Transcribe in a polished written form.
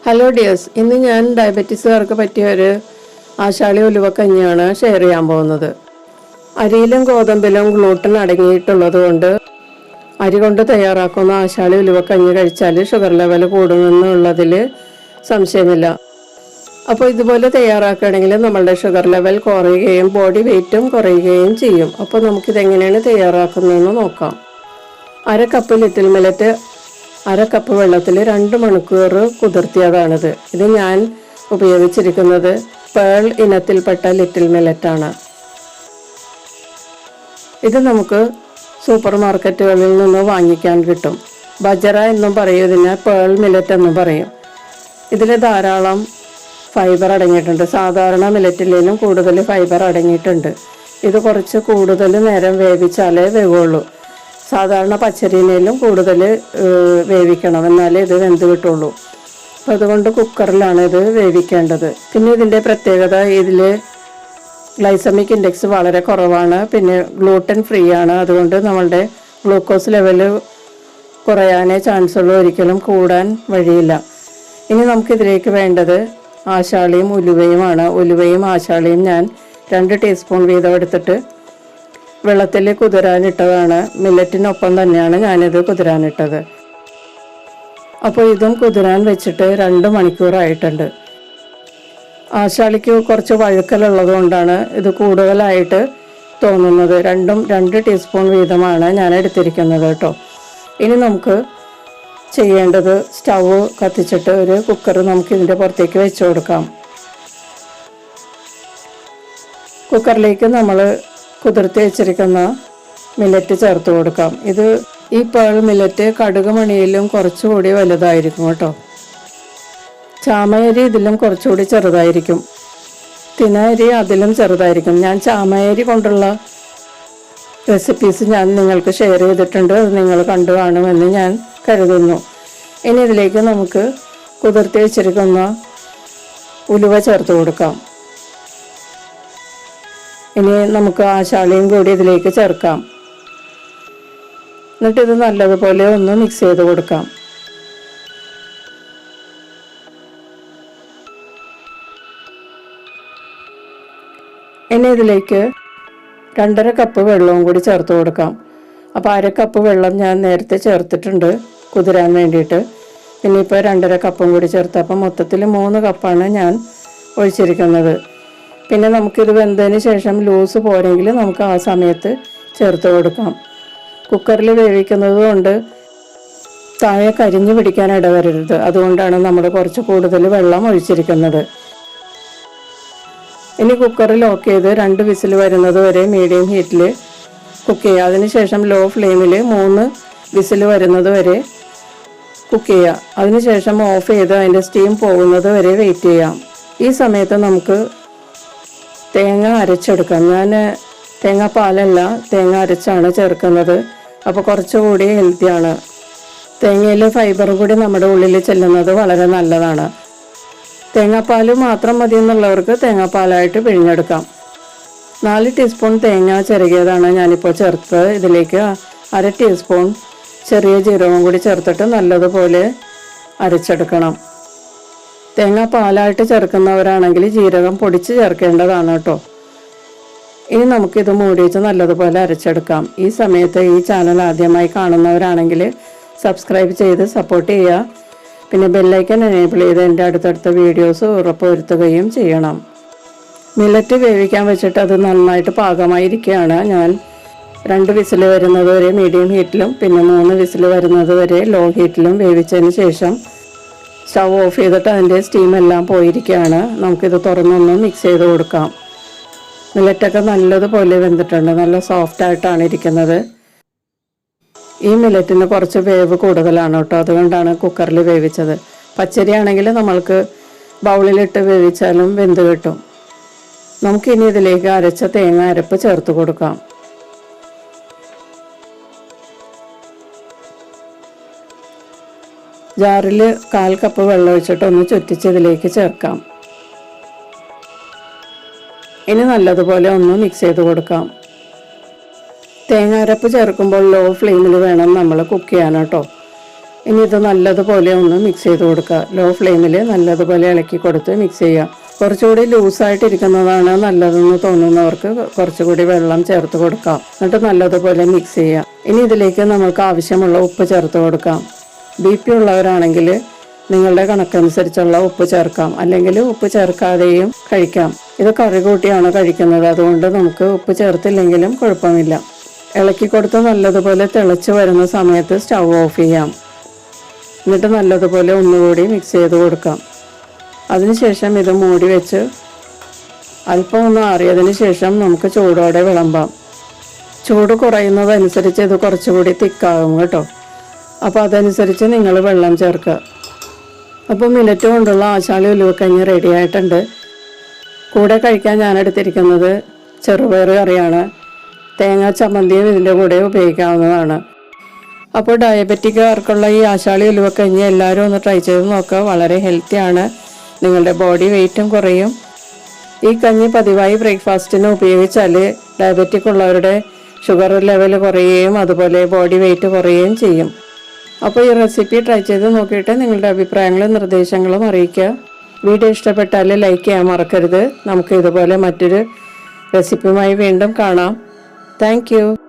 Hello dears, ഇന്ന് ഞാൻ ഡയബറ്റീസുകാർക്ക് പറ്റിയ ഒരു ആശാളി ഉലുവ കഞ്ഞിയാണ് ഷെയർ ചെയ്യാൻ പോകുന്നത്. അരിയിലും ഗോതമ്പിലും ഗ്ലൂട്ടൻ അടങ്ങിയിട്ടുള്ളത് കൊണ്ട് അരി കൊണ്ട് തയ്യാറാക്കുന്ന ആശാളി ഉലുവ കഞ്ഞി കഴിച്ചാൽ ഷുഗർ ലെവൽ കൂടുമെന്നുള്ളതിൽ സംശയമില്ല. അപ്പോൾ ഇതുപോലെ തയ്യാറാക്കുകയാണെങ്കിൽ നമ്മളുടെ ഷുഗർ ലെവൽ കുറയുകയും ബോഡി വെയ്റ്റും കുറയുകയും ചെയ്യും. അപ്പോൾ നമുക്കിതെങ്ങനെയാണ് തയ്യാറാക്കുന്നതെന്ന് നോക്കാം. 1/2 കപ്പ് ലിറ്റിൽ മില്ലറ്റ് 1/2 കപ്പ് വെള്ളത്തിൽ 2 മണിക്കൂർ കുതിർത്തിയതാണിത്. ഇത് ഞാൻ ഉപയോഗിച്ചിരിക്കുന്നത് പേൾ ഇനത്തിൽപ്പെട്ട ലിറ്റിൽ മില്ലറ്റാണ്. ഇത് നമുക്ക് സൂപ്പർ മാർക്കറ്റുകളിൽ നിന്ന് വാങ്ങിക്കാൻ കിട്ടും. ബജറ എന്നും പറയും, ഇതിനെ പേൾ മില്ലറ്റ് എന്നും പറയും. ഇതിൽ ധാരാളം ഫൈബർ അടങ്ങിയിട്ടുണ്ട്. സാധാരണ മില്ലറ്റിലേലും കൂടുതൽ ഫൈബർ അടങ്ങിയിട്ടുണ്ട്. ഇത് കുറച്ച് കൂടുതൽ നേരം വേവിച്ചാലേ വേവുള്ളൂ. സാധാരണ പച്ചരിയിലും കൂടുതൽ വേവിക്കണം, എന്നാലേ ഇത് വെന്ത് കിട്ടുള്ളൂ. അപ്പോൾ അതുകൊണ്ട് കുക്കറിലാണ് ഇത് വേവിക്കേണ്ടത്. പിന്നെ ഇതിൻ്റെ പ്രത്യേകത, ഇതിൽ ഗ്ലൈസമിക് ഇൻഡെക്സ് വളരെ കുറവാണ്. പിന്നെ ഗ്ലൂട്ടൻ ഫ്രീ ആണ്. അതുകൊണ്ട് നമ്മളുടെ ഗ്ലൂക്കോസ് ലെവൽ കുറയാനേ ചാൻസ് ഉള്ളൂ, ഒരിക്കലും കൂടാൻ വഴിയില്ല. ഇനി നമുക്കിതിലേക്ക് വേണ്ടത് ആശാളിയും ഉലുവയുമാണ്. ഉലുവയും ആശാളിയും ഞാൻ 2 ടീസ്പൂൺ വീതം എടുത്തിട്ട് വെള്ളത്തിൽ കുതിരാനിട്ടതാണ്. മില്ലറ്റിനൊപ്പം തന്നെയാണ് ഞാനിത് കുതിരാനിട്ടത്. അപ്പോൾ ഇതും കുതിരാൻ വെച്ചിട്ട് 2 മണിക്കൂറായിട്ടുണ്ട്. ആശാളിക്ക് കുറച്ച് വഴുക്കലുള്ളത് കൊണ്ടാണ് ഇത് കൂടുതലായിട്ട് തോന്നുന്നത്. 2 ടീസ്പൂൺ വീതമാണ് ഞാൻ എടുത്തിരിക്കുന്നത് കേട്ടോ. ഇനി നമുക്ക് ചെയ്യേണ്ടത്, സ്റ്റൗ കത്തിച്ചിട്ട് ഒരു കുക്കർ നമുക്ക് ഇതിൻ്റെ പുറത്തേക്ക് വെച്ച് കൊടുക്കാം. കുക്കറിലേക്ക് നമ്മൾ കുതിർത്തി വെച്ചിരിക്കുന്ന മില്ലറ്റ് ചേർത്ത് കൊടുക്കാം. ഈ പേൾ മില്ലറ്റ് കടുക് മണിയിലും കുറച്ചുകൂടി വലുതായിരിക്കും കേട്ടോ. ചാമയരി ഇതിലും കുറച്ചുകൂടി ചെറുതായിരിക്കും. തിനരി അതിലും ചെറുതായിരിക്കും. ഞാൻ ചാമയരി കൊണ്ടുള്ള റെസിപ്പീസ് ഞാൻ നിങ്ങൾക്ക് ഷെയർ ചെയ്തിട്ടുണ്ട്. അത് നിങ്ങൾ കണ്ടു കാണുമെന്ന് ഞാൻ കരുതുന്നു. ഇനി ഇതിലേക്ക് നമുക്ക് കുതിർത്തി വെച്ചിരിക്കുന്ന ഉലുവ ചേർത്ത് കൊടുക്കാം. ഇനി നമുക്ക് ആശാളിയും കൂടി ഇതിലേക്ക് ചേർക്കാം. എന്നിട്ട് ഇത് നല്ലതുപോലെ ഒന്ന് മിക്സ് ചെയ്ത് കൊടുക്കാം. ഇനി ഇതിലേക്ക് 2.5 കപ്പ് വെള്ളവും കൂടി ചേർത്ത് കൊടുക്കാം. അപ്പോൾ 1/2 കപ്പ് വെള്ളം ഞാൻ നേരത്തെ ചേർത്തിട്ടുണ്ട് കുതിരാൻ വേണ്ടിയിട്ട്. ഇനിയിപ്പോൾ 2.5 കപ്പും കൂടി ചേർത്ത്, അപ്പം മൊത്തത്തിൽ 3 കപ്പാണ് ഞാൻ ഒഴിച്ചിരിക്കുന്നത്. പിന്നെ നമുക്കിത് വെന്തതിന് ശേഷം ലൂസ് പോരെങ്കിൽ നമുക്ക് ആ സമയത്ത് ചേർത്ത് കൊടുക്കാം. കുക്കറിൽ വേവിക്കുന്നത് കൊണ്ട് താഴെ കരിഞ്ഞു പിടിക്കാൻ ഇടവരരുത്. അതുകൊണ്ടാണ് നമ്മൾ കുറച്ച് കൂടുതൽ വെള്ളം ഒഴിച്ചിരിക്കുന്നത്. ഇനി കുക്കർ ലോക്ക് ചെയ്ത് 2 വിസിൽ വരുന്നത് വരെ മീഡിയം ഹീറ്റിൽ കുക്ക് ചെയ്യുക. അതിനുശേഷം ലോ ഫ്ലെയിമിൽ 3 വിസിൽ വരുന്നത് വരെ കുക്ക് ചെയ്യുക. അതിനുശേഷം ഓഫ് ചെയ്ത് അതിൻ്റെ സ്റ്റീം പോകുന്നത് വരെ വെയിറ്റ് ചെയ്യാം. ഈ സമയത്ത് നമുക്ക് തേങ്ങ അരച്ചെടുക്കാം. ഞാൻ തേങ്ങാപ്പാലല്ല, തേങ്ങ അരച്ചാണ് ചേർക്കുന്നത്. അപ്പോൾ കുറച്ചുകൂടി ഹെൽത്തിയാണ്. തേങ്ങയിൽ ഫൈബർ കൂടി നമ്മുടെ ഉള്ളിൽ ചെല്ലുന്നത് വളരെ നല്ലതാണ്. തേങ്ങാപ്പാൽ മാത്രം മതി എന്നുള്ളവർക്ക് തേങ്ങാപ്പാലായിട്ട് പിഴിഞ്ഞെടുക്കാം. 4 ടീസ്പൂൺ തേങ്ങ ചിരകിയതാണ് ഞാനിപ്പോൾ ചേർത്തത്. ഇതിലേക്ക് 1/2 ടീസ്പൂൺ ചെറിയ ജീരകം കൂടി ചേർത്തിട്ട് നല്ലതുപോലെ അരച്ചെടുക്കണം. തേങ്ങാപ്പാലായിട്ട് ചേർക്കുന്നവരാണെങ്കിൽ ജീരകം പൊടിച്ച് ചേർക്കേണ്ടതാണ് കേട്ടോ. ഇനി നമുക്കിത് മൂടി വെച്ച് നല്ലതുപോലെ അരച്ചെടുക്കാം. ഈ സമയത്ത് ഈ ചാനൽ ആദ്യമായി കാണുന്നവരാണെങ്കിൽ സബ്സ്ക്രൈബ് ചെയ്ത് സപ്പോർട്ട് ചെയ്യുക. പിന്നെ ബെല്ലൈക്കൻ എനേബിൾ ചെയ്ത് എൻ്റെ അടുത്തടുത്ത വീഡിയോസ് ഉറപ്പുവരുത്തുകയും ചെയ്യണം. മില്ലറ്റ് വേവിക്കാൻ വെച്ചിട്ട് അത് നന്നായിട്ട് പാകമായിരിക്കുകയാണ്. ഞാൻ 2 വിസിൽ വരുന്നത് വരെ മീഡിയം ഹീറ്റിലും പിന്നെ 3 വിസിൽ വരുന്നത് വരെ ലോ ഹീറ്റിലും വേവിച്ചതിന് ശേഷം സ്റ്റൗ ഓഫ് ചെയ്തിട്ട് അതിൻ്റെ സ്റ്റീം എല്ലാം പോയിരിക്കുകയാണ്. നമുക്കിത് തുറന്നൊന്ന് മിക്സ് ചെയ്ത് കൊടുക്കാം. മില്ലറ്റൊക്കെ നല്ലതുപോലെ വെന്തിട്ടുണ്ട്. നല്ല സോഫ്റ്റായിട്ടാണ് ഇരിക്കുന്നത്. ഈ മില്ലറ്റിന് കുറച്ച് വേവ് കൂടുതലാണ് കേട്ടോ. അതുകൊണ്ടാണ് കുക്കറിൽ വേവിച്ചത്. പച്ചരി ആണെങ്കിൽ നമ്മൾക്ക് ബൗളിലിട്ട് വേവിച്ചാലും വെന്ത് കിട്ടും. നമുക്കിനി ഇതിലേക്ക് അരച്ച തേങ്ങ അരപ്പ് ചേർത്ത് കൊടുക്കാം. ജാറിൽ 1/4 കപ്പ് വെള്ളം ഒഴിച്ചിട്ട് ഒന്ന് ചുറ്റിച്ച് ഇതിലേക്ക് ചേർക്കാം. ഇനി നല്ലതുപോലെ ഒന്ന് മിക്സ് ചെയ്ത് കൊടുക്കാം. തേങ്ങ അരപ്പ് ചേർക്കുമ്പോൾ ലോ ഫ്ലെയിമിൽ വേണം നമ്മൾ കുക്ക് ചെയ്യാൻ കേട്ടോ. ഇനി ഇത് നല്ലതുപോലെ ഒന്ന് മിക്സ് ചെയ്ത് കൊടുക്കുക. ലോ ഫ്ലെയിമിൽ നല്ലതുപോലെ ഇളക്കി കൊടുത്ത് മിക്സ് ചെയ്യുക. കുറച്ചുകൂടി ലൂസായിട്ടിരിക്കുന്നതാണ് നല്ലതെന്ന് തോന്നുന്നവർക്ക് കുറച്ചുകൂടി വെള്ളം ചേർത്ത് കൊടുക്കാം. എന്നിട്ട് നല്ലതുപോലെ മിക്സ് ചെയ്യുക. ഇനി ഇതിലേക്ക് നമുക്ക് ആവശ്യമുള്ള ഉപ്പ് ചേർത്ത് കൊടുക്കാം. BP ഉള്ളവരാണെങ്കിൽ നിങ്ങളുടെ കണക്കനുസരിച്ചുള്ള ഉപ്പ് ചേർക്കാം, അല്ലെങ്കിൽ ഉപ്പ് ചേർക്കാതെയും കഴിക്കാം. ഇത് കറി കൂട്ടിയാണ് കഴിക്കുന്നത്, അതുകൊണ്ട് നമുക്ക് ഉപ്പ് ചേർത്തില്ലെങ്കിലും കുഴപ്പമില്ല. ഇളക്കി കൊടുത്ത് നല്ലതുപോലെ തിളച്ച് വരുന്ന സമയത്ത് സ്റ്റൗ ഓഫ് ചെയ്യാം. എന്നിട്ട് നല്ലതുപോലെ ഒന്നുകൂടി മിക്സ് ചെയ്ത് കൊടുക്കാം. അതിനുശേഷം ഇത് മൂടി വെച്ച് അല്പം ഒന്ന് ആറിയതിന് ശേഷം നമുക്ക് ചൂടോടെ വിളമ്പാം. ചൂട് കുറയുന്നതനുസരിച്ച് ഇത് കുറച്ചുകൂടി തിക്കാകും കേട്ടോ. അപ്പോൾ അതനുസരിച്ച് നിങ്ങൾ വെള്ളം ചേർക്കുക. അപ്പോൾ മില്ലറ്റ് കൊണ്ടുള്ള ആശാളി ഉലുവക്കഞ്ഞി റെഡി ആയിട്ടുണ്ട്. കൂടെ കഴിക്കാൻ ഞാൻ എടുത്തിരിക്കുന്നത് ചെറുപയർ കറിയാണ്. തേങ്ങാ ചമ്മന്തിയും ഇതിൻ്റെ കൂടെ ഉപയോഗിക്കാവുന്നതാണ്. അപ്പോൾ ഡയബറ്റിക്കാർക്കുള്ള ഈ ആശാളി ഉലുവക്കഞ്ഞി എല്ലാവരും ഒന്ന് ട്രൈ ചെയ്ത് നോക്കുക. വളരെ ഹെൽത്തിയാണ്, നിങ്ങളുടെ ബോഡി വെയ്റ്റും കുറയും. ഈ കഞ്ഞി പതിവായി ബ്രേക്ക്ഫാസ്റ്റിന് ഉപയോഗിച്ചാൽ ഡയബറ്റിക് ഉള്ളവരുടെ ഷുഗർ ലെവൽ കുറയുകയും അതുപോലെ ബോഡി വെയ്റ്റ് കുറയുകയും ചെയ്യും. അപ്പോൾ ഈ റെസിപ്പി ട്രൈ ചെയ്ത് നോക്കിയിട്ട് നിങ്ങളുടെ അഭിപ്രായങ്ങളും നിർദ്ദേശങ്ങളും അറിയിക്കുക. വീഡിയോ ഇഷ്ടപ്പെട്ടാൽ ലൈക്ക് ചെയ്യാൻ മറക്കരുത്. നമുക്ക് ഇതുപോലെ മറ്റൊരു റെസിപ്പിയുമായി വീണ്ടും കാണാം. താങ്ക്